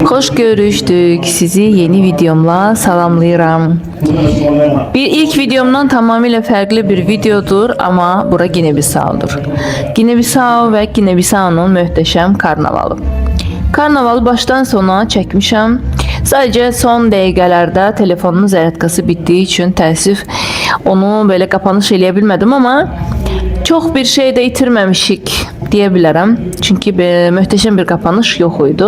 Hoş görüştük. Sizi yeni videomla salamlayıram. İlk videomdan tamamıyla farklı bir videodur ama bura Gine-Bissau'dur. Gine-Bissau ve Gine-Bissau'nun möhtəşəm karnavalı. Karnavalı baştan sona çəkmişəm. Sadece son dəqiqələrdə telefonumun zərətkası bitdiyi üçün təəssüf onu böyle kapanış eləyə bilmədim ama çok bir şey de itirməmişik deyə bilərəm. Çünkü möhtəşəm bir kapanış yox idi.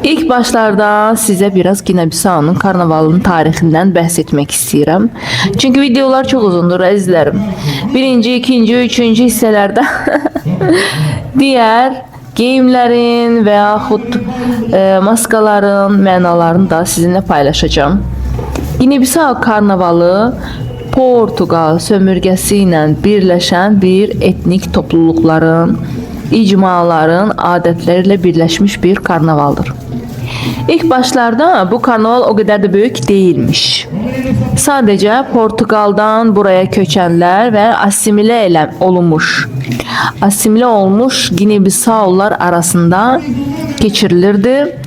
İlk başlarda size biraz Gine-Bissau'nun karnavalının tarihinden bahsetmek istiyorum. Çünkü videolar çok uzundur əzizlərim. Birinci, ikinci, üçüncü hisselerde diğer geyimlerin və yaxud maskaların mənalarını da sizinle paylaşacağım. Gine-Bissau karnavalı Portugal sömürgəsi ilə birləşən bir etnik toplulukların, icmaların adətləriyle birləşmiş bir karnavaldır. İlk başlarda bu karnaval o kadar da büyük değilmiş. Sadece Portugal'dan buraya köçenler ve asimile olmuş Gine-Bissau'lar arasında geçirilirdi.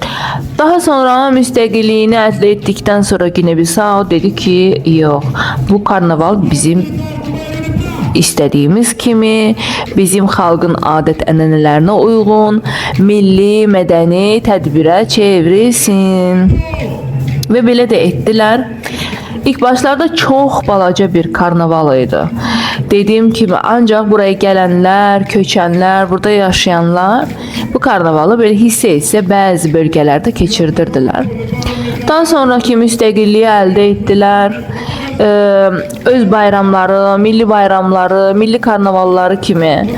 Daha sonra müstakilliğini elde ettikten sonra Gine-Bissau dedi ki yok, bu karnaval bizim istediğimiz kimi, bizim xalqın adət-ənənələrinə uyğun, milli, mədəni tədbirə çevrilsin. Və belə də etdilər. İlk başlarda çox balaca bir karnaval idi. Dediğim kimi ancaq buraya gələnlər, köçənlər, burada yaşayanlar bu karnavalı böyle hissə bəzi bölgelerde keçirdirdilər. Daha sonraki müstəqilliyi əldə etdilər. Öz bayramları, milli bayramları, milli karnavalları kimi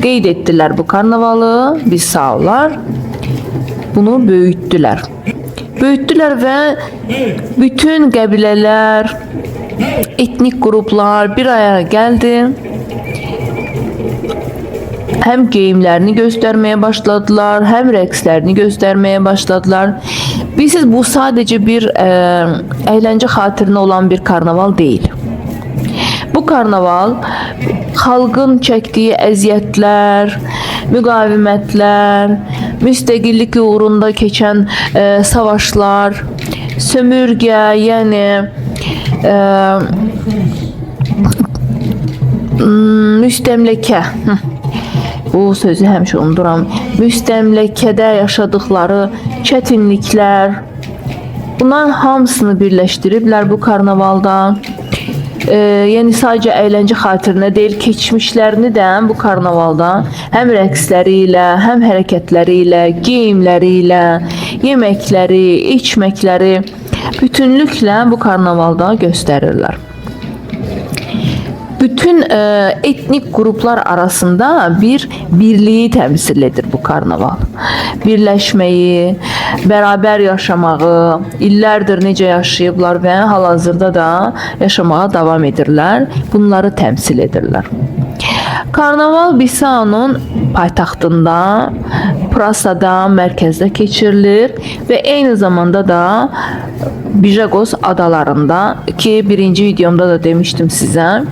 qeyd ettiler bu karnavalı. Bissaular bunu büyüttüler. Büyüttüler ve bütün qəbilələr, etnik gruplar bir araya geldi. Hem geyimlerini göstermeye başladılar, hem rəqslərini göstermeye başladılar. Bilirsiniz, bu sadece bir eğlence hatırına olan bir karnaval değil. Bu karnaval xalqın çəkdiyi əziyyətlər, müqavimətlər, müstəqillik uğrunda keçən savaşlar, sömürgə, yəni müstəmləkə. Bu sözü həmişə unuduram. Müstəmləkədə yaşadıkları çətinliklər, bunların hamısını birləşdiriblər bu karnavalda. Yani sadece eğlence hatırına değil, keçmişlərini də bu karnavalda hem rəqsləriyle, hem hərəkətləriyle, geyimləriyle, yeməkləri, içməkləri bütünlüklə bu karnavalda gösterirler. Bütün etnik gruplar arasında bir birliği temsil edir bu karnaval. Birleşmeyi, beraber yaşamağı, illərdir necə yaşayıblar ve hal-hazırda da yaşamaya devam edirlər. Bunları temsil edirlər. Karnaval Bissau'nun paytaxtında, Prasada, mərkəzdə keçirilir ve eyni zamanda da Bijagos adalarında, ki birinci videomda da demiştim size,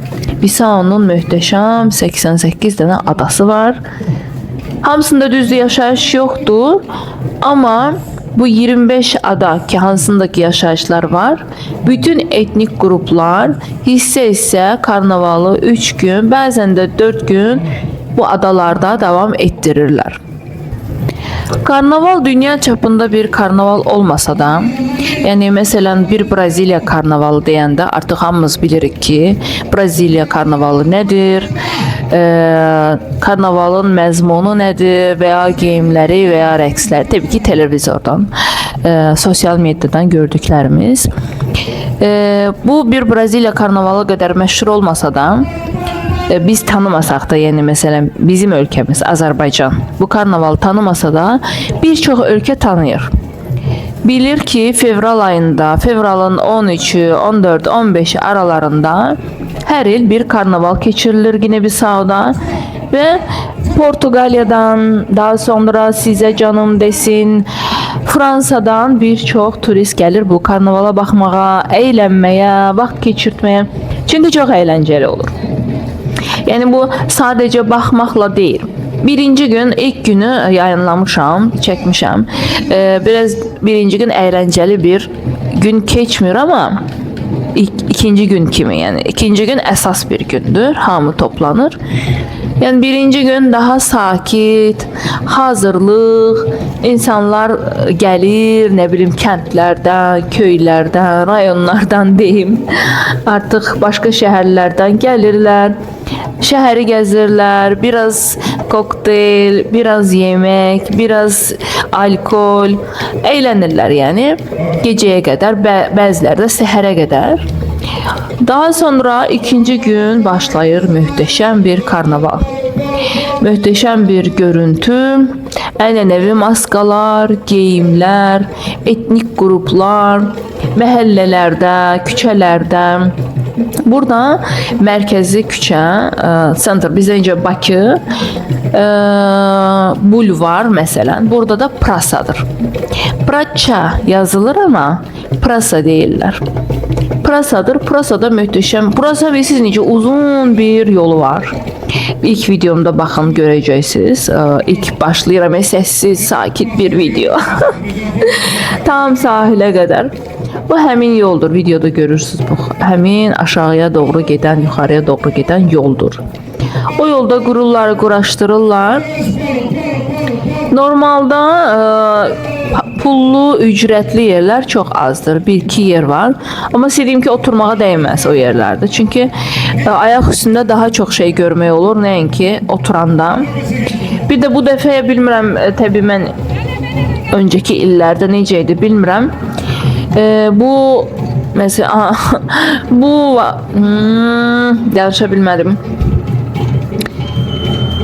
Bissau'nun möhtəşəm 88 dənə adası var. Hamısında düzdür yaşayış yoktur ama bu 25 ada ki hansındaki yaşayışlar var. Bütün etnik gruplar hissə karnavalı 3 gün, bazen de 4 gün bu adalarda devam ettirirler. Karnaval dünya çapında bir karnaval olmasa da, yani mesela bir Brezilya karnavalı deyəndə artıq hamımız bilirik ki, Brezilya karnavalı nedir? Karnavalın məzmunu nedir veya geyimləri veya rəqslər? Tabii ki televizordan, sosyal medyadan gördüklərimiz. Bu bir Brezilya karnavalı kadar məşhur olmasa da, biz tanımasaq da, yani mesela bizim ülkemiz Azerbaycan bu karnavalı tanımasa da birçok ülke tanıyır. Bilir ki fevral ayında, fevralın 13'ü, 14, 15'i aralarında her il bir karnaval keçirilir Gine-Bissau'da ve Portugalya'dan, daha sonra size canım desin, Fransa'dan birçok turist gelir bu karnavala baxmağa, eğlenmeye, vaxt keçirtmeye. Çünkü çok eğlenceli olur. Yani bu sadece bakmakla değil. Birinci gün, ilk günü yayınlamışam, çəkmişəm. Biraz birinci gün əyləncəli bir gün keçmir ama ikinci gün kimi, yani ikinci gün əsas bir gündür. Hamı toplanır. Yani birinci gün daha sakit, hazırlıq, insanlar gəlir, nə bilim kəndlərdən, köylərdən, rayonlardan deyim, artıq başqa şəhərlərdən gəlirlər. Şəhəri gəzirlər, biraz kokteyl, biraz yemək, biraz alkol, eğlenirlər yəni gecəyə qədər, bəziləri də səhərə qədər. Daha sonra ikinci gün başlayır möhtəşəm bir karnaval. Möhtəşəm bir görüntü, ənənəvi maskalar, geyimlər, etnik qruplar, məhəllələrdə, küçələrdə. Burada mərkəzi küçə, center, bizdə incə Bakı, bulvar məsələn, burada da prasadır. Praça yazılır ama prasa deyirlər. Prasadır, prasada möhtəşəm. Prasa bilirsiniz necə uzun bir yolu var. İlk videomda baxın görəcəksiniz. İlk başlayıram səssiz, sakit bir video. Tam sahilə qədər. Bu həmin yoldur. Videoda görürsünüz bu. Həmin aşağıya doğru gedən, yuxarıya doğru gedən yoldur. O yolda qururlar, quraşdırırlar. Normalda pullu, ücretli yerler çok azdır. Bir iki yer var. Ama istədiyim ki oturmağa değmez o yerlerde. Çünkü ayak üstünde daha çok şey görmək olur. Nəinki oturanda. Bir de bu dəfəyə bilmirəm, təbii mən önceki illərdə necə idi bilmirəm. Bu mesela bu danışa bilmədim.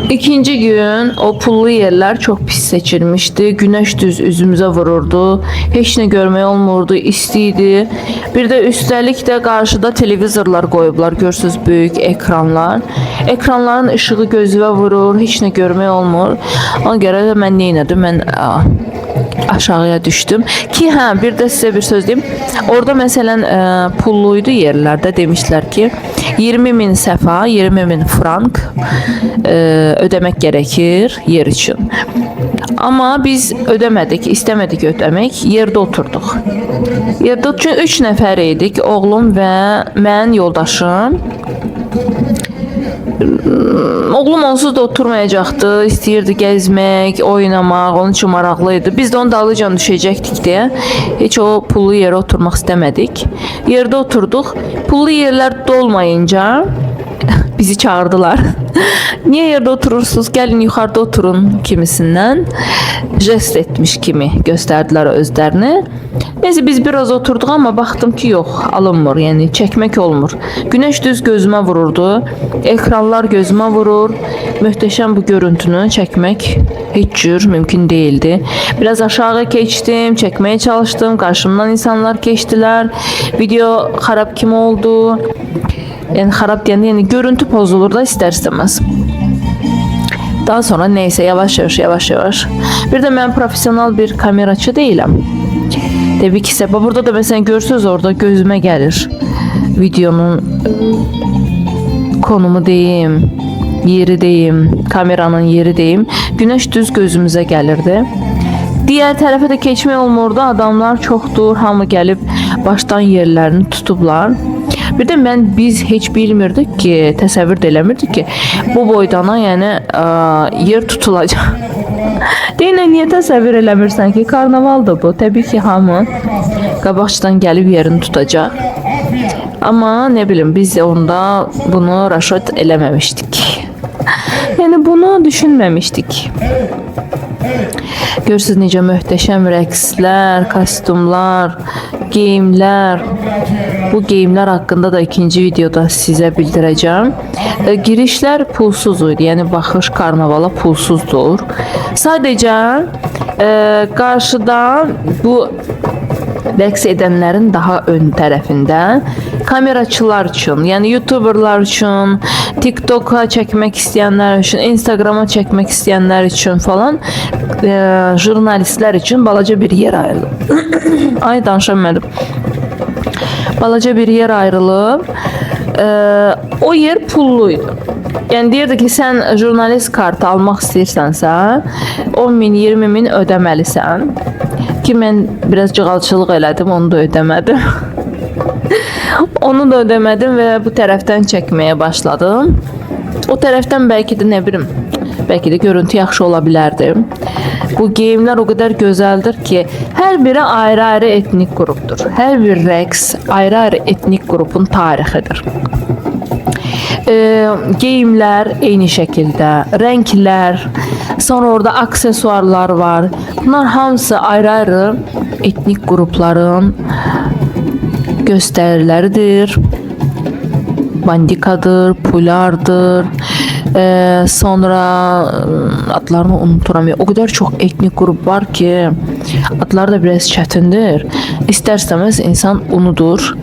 İkinci gün o pullu yerler çok pis seçilmişti. Güneş düz üzümüze vururdu. Hiç ne görmək olmurdu, istiydi. Bir de üstəlik də qarşıda televizorlar qoyublar. Görürsüz, böyük ekranlar. Ekranların ışığı gözüvə vurur, hiç ne görmək olmur. Ona görə də mən nə etdim? Mən aşağıya düştüm. Ki bir de size bir söz diyeyim. Orada məsələn pulluydu yerlerde demişler ki 20.000 səfa, 20.000 frank ödemek gerekir yer için. Ama biz ödemedik, istemedik ödemek. Yerde oturduk. Yerde çünkü 3 nəfər idik. Oğlum ve mən yoldaşım. Oğlum onsuz da oturmayacaqdı, istəyirdi gəzmək, oynamaq, onun üçün maraqlıydı. Biz də onun dalıcan düşəcəkdik deyə heç o pullu yerə oturmaq istəmədik. Yerdə oturduq. Pullu yerlər dolmayınca bizi çağırdılar. Niye yerde oturursunuz? Gelin yukarıda oturun kimisinden. Jest etmiş kimi gösterdiler özlerini. Neyse biz biraz oturduk ama baktım ki yok, alınmır, yani çekmek olmur. Güneş düz gözüme vururdu. Ekranlar gözüme vurur. Möhtəşəm bu görüntünü çekmek hiç cür mümkün değildi. Biraz aşağı geçtim, çekmeye çalıştım. Karşımdan insanlar geçtiler. Video harap kim oldu? Yani harap deyəndə, yani görüntü pozulur da ister istemez. Daha sonra neyse yavaş yavaş. Bir de ben profesyonel bir kameraçı değilim. Tabii ki sebep burada da mesela görürsünüz orada gözüme gelir. Videonun konumu deyim, yeri deyim, kameranın yeri deyim. Güneş düz gözümüze gelirdi. Diğer tarafa da keçmək olmurdu. Adamlar çoxdur, hamı gəlib başdan yerlerini tutublar. Bir de biz hiç bilmirdik ki, təsəvvür də eləmirdik ki, bu boydana yəni yer tutulacaq. Deyinə niyə təsəvvür eləmirsən ki, karnavaldır bu. Təbii ki, hamı qabaqçıdan gəlib yerini tutacaq. Ama ne bileyim, biz onda bunu raşot eləməmişdik. Yani bunu düşünmemiştik. Görürsünüz necə möhtəşəm rəqslər, kostyumlar, geyimlər. Bu geyimlər haqqında da ikinci videoda sizə bildirəcəm. Girişlər pulsuz idi. Yəni baxış karnavala pulsuzdur. Sadəcə qarşıda bu rəqs edənlərin daha ön tərəfində kameraçılar üçün, yəni youtuberlar üçün, TikTok'a çəkmək istəyənlər üçün, Instagram'a çəkmək istəyənlər üçün falan jurnalistlər üçün balaca bir yer ayrılıb. Ay danışamadım. Balaca bir yer ayrılıb. O yer pulluydu. Yəni deyirdi ki, sən jurnalist kartı almaq istəyirsənsə, 10 min, 20 min ödəməlisən. Ki mən biraz cığalçılıq elədim, onu da ödəmədim. Onu da ödəmədim və bu tərəfdən çəkməyə başladım. O tərəfdən bəlkə də nə bilim, bəlkə də görüntü yaxşı ola bilərdi. Bu geyimlər o qədər gözəldir ki, hər biri ayrı-ayrı etnik qrupdur. Hər bir rəqs ayrı-ayrı etnik qrupun tarixidir. Geyimlər eyni şəkildə, rənglər, sonra orada aksesuarlar var. Bunlar hamısı ayrı-ayrı etnik qrupların göstəriləridir. Bandikadır, pulardır. Sonra adlarını unuturam. O kadar çok etnik grup var ki adları da biraz çətindir. İstər-istəməz insan unudur.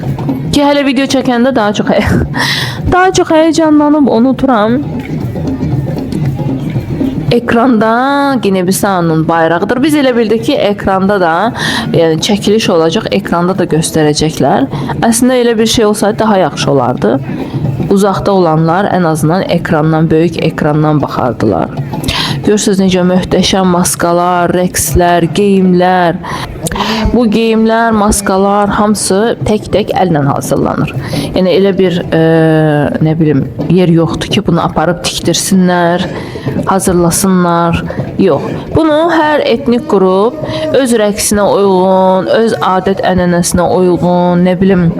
Ki hələ video çəkəndə daha çox heyecanlanıb unuturam. Ekranda Gine-Bisau'nun bayrağıdır. Biz elə bildik ki, ekranda da, yəni çəkiliş olacaq, ekranda da göstərəcəklər. Əslində elə bir şey olsaydı daha yaxşı olardı. Uzaqda olanlar ən azından ekrandan, böyük ekrandan baxardılar. Görürsünüz necə möhtəşəm maskalar, rəqslər, geyimlər. Bu geyimlər, maskalar hamısı tək-tək əllə hazırlanır. Yəni elə bir nə bilim yer yoxdur ki, bunu aparıb tikdirsinlər, hazırlasınlar. Yox. Bunu hər etnik qrup öz rəqsinə uyğun, öz adət-ənənəsinə uyğun, nə bilim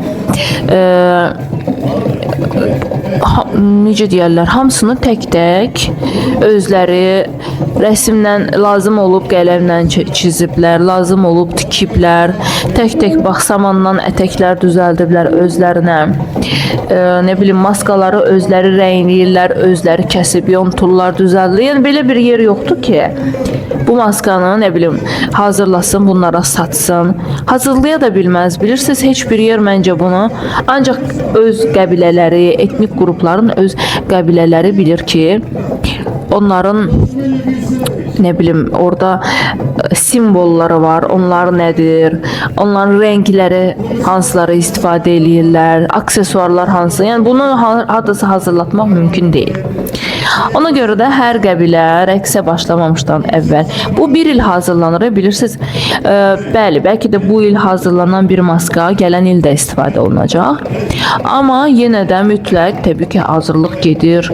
necə deyərlər, hamısını tək-tək özləri rəsmdən lazım olub qələmlə çiziblər, lazım olub tikiblər, tək-tək bax samandan ətəklər düzəldiblər özlərinə. Nə bilim maskaları özləri rəngləyirlər, özləri kəsib yonturlar, düzəldirlər. Yəni belə bir yer yoxdur ki, bu maskanı nə bilim hazırlasın, bunlara satsın. Hazırlaya da bilməz. Bilirsiniz, heç bir yer məncə bunu ancaq öz qəbilələri, etnik qrupların öz qəbilələri bilir ki, onların nə bilim orada simvolları var, onlar nədir, onların rəngləri hansıları istifadə edirlər, aksesuarlar hansı, yəni bunu hardasa hazırlatmaq mümkün deyil. Ona görə də hər qəbilə rəqsə başlamamışdan əvvəl bu bir il hazırlanır, bilirsiniz. Bəli, bəlkə də bu il hazırlanan bir maska gələn il də istifadə olunacaq. Amma yenə də mütləq təbii ki hazırlıq gedir.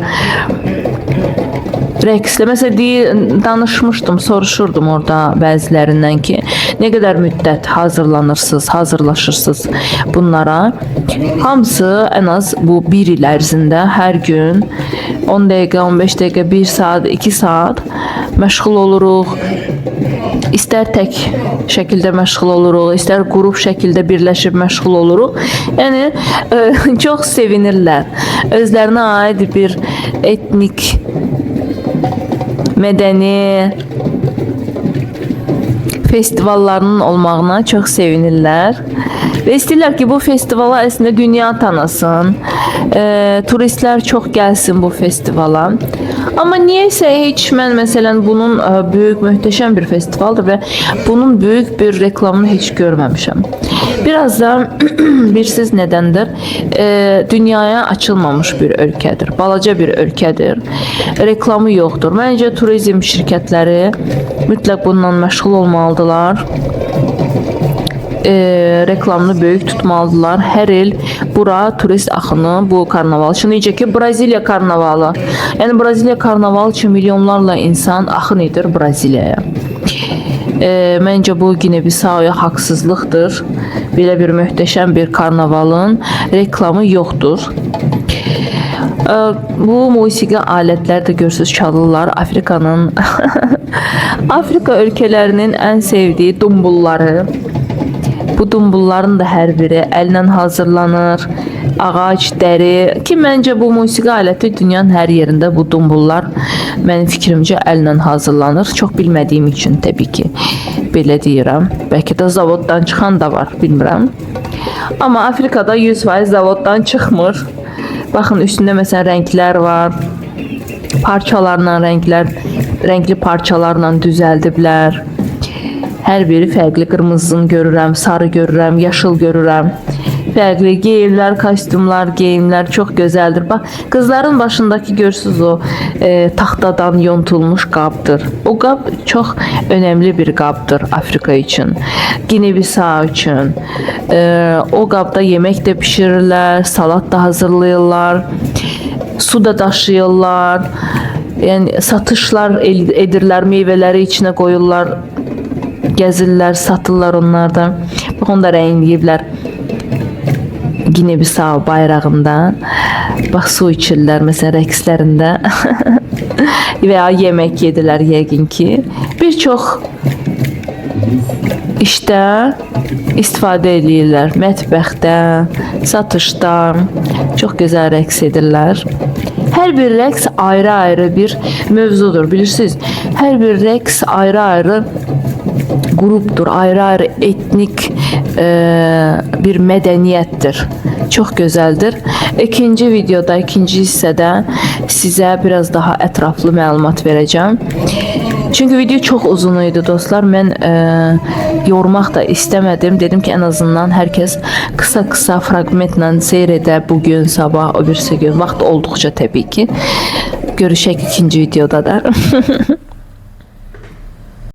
Rəqslə məsələn danışmışdım, soruşurdum orada bəzilərindən ki, nə qədər müddət hazırlanırsınız, hazırlaşırsınız bunlara. Hamısı ən az bu bir il ərzində hər gün 10 dəqiqə, 15 dəqiqə, 1 saat, 2 saat məşğul oluruq. İstər tək şəkildə məşğul oluruq, istər qrup şəkildə birləşib məşğul oluruq. Yəni çox sevinirlər. Özlərinə aid bir etnik, mədəni festivallarının olmağına çox sevinirlər. Və istəyirlər ki, bu festivala əslində dünya tanısın. Turistlər çox gəlsin bu festivala. Amma niyəsə heç mən məsələn bunun böyük, möhtəşəm bir festivaldır və bunun böyük bir reklamını heç görməmişəm. Biraz da bilirsiniz nədəndir? Dünyaya açılmamış bir ölkədir. Balaca bir ölkədir. Reklamı yoxdur. Məncə turizm şirkətləri mütləq bundan məşğul olmalıdırlar. Reklamını böyük tutmalıdırlar. Hər il bura turist axını bu karnaval üçün, necə ki Braziliya karnavalı. Yəni Braziliya karnavalı üçün milyonlarla insan axın edir Braziliyaya. Məncə bu Gine-Bisau'ya haqsızlıqdır. Belə bir möhtəşəm bir karnavalın reklamı yoxdur. Bu musiqi alətləri də görürsüz çalırlar. Afrikanın Afrika ölkələrinin ən sevdiyi dumbulları. Bu dumbulların da hər biri əllə hazırlanır. Ağac, dəri ki məncə bu musiqi aləti dünyanın hər yerində bu dumbullar mənim fikrimcə əllə hazırlanır. Çox bilmədiyim üçün təbii ki belə deyirəm. Bəlkə də zavoddan çıxan da var, bilmirəm. Amma Afrikada 100% zavoddan çıxmır. Baxın üstündə məsələn rənglər var. Parçalarla rəngli parçalarla düzəldiblər. Hər biri fərqli, qırmızını görürəm, sarı görürəm, yaşıl görürəm. fərqli geyimlər, kostyumlar, geyimlər çox gözəldir. Bax, qızların başındakı görürsüz o taxtadan yontulmuş qabdır. O qab çox önəmli bir qabdır Afrika üçün, Gine-Bissau üçün. O qabda yemək də bişirirlər, salat da hazırlayırlar, su da daşıyırlar. Yəni satışlar edirlər, meyvələri içinə qoyurlar, gəzirlər, satırlar onlardan. Bax, onu da rəngləyiblər Gine-Bissau bayrağından. Bax, su içirlər məsələn rəqslərində və ya yemək yedirlər yəqin ki. Bir çox işdə istifadə edirlər, mətbəxdə, satışda çox gözəl rəqs edirlər. Hər bir rəqs ayrı-ayrı bir mövzudur, bilirsiniz. Hər bir rəqs ayrı-ayrı qrupdur, ayrı-ayrı etnik bir mədəniyyətdir. Çox gözəldir. İkinci videoda, ikinci hissədə sizə biraz daha ətraflı məlumat verəcəm. Çünki video çox uzun idi dostlar. Mən yormaq da istəmədim. Dedim ki, ən azından hər kəs qısa-qısa fraqmentlə seyr edə bugün, sabah, o birisi gün. Vaxt olduqca təbii ki. Görüşək ikinci videoda da.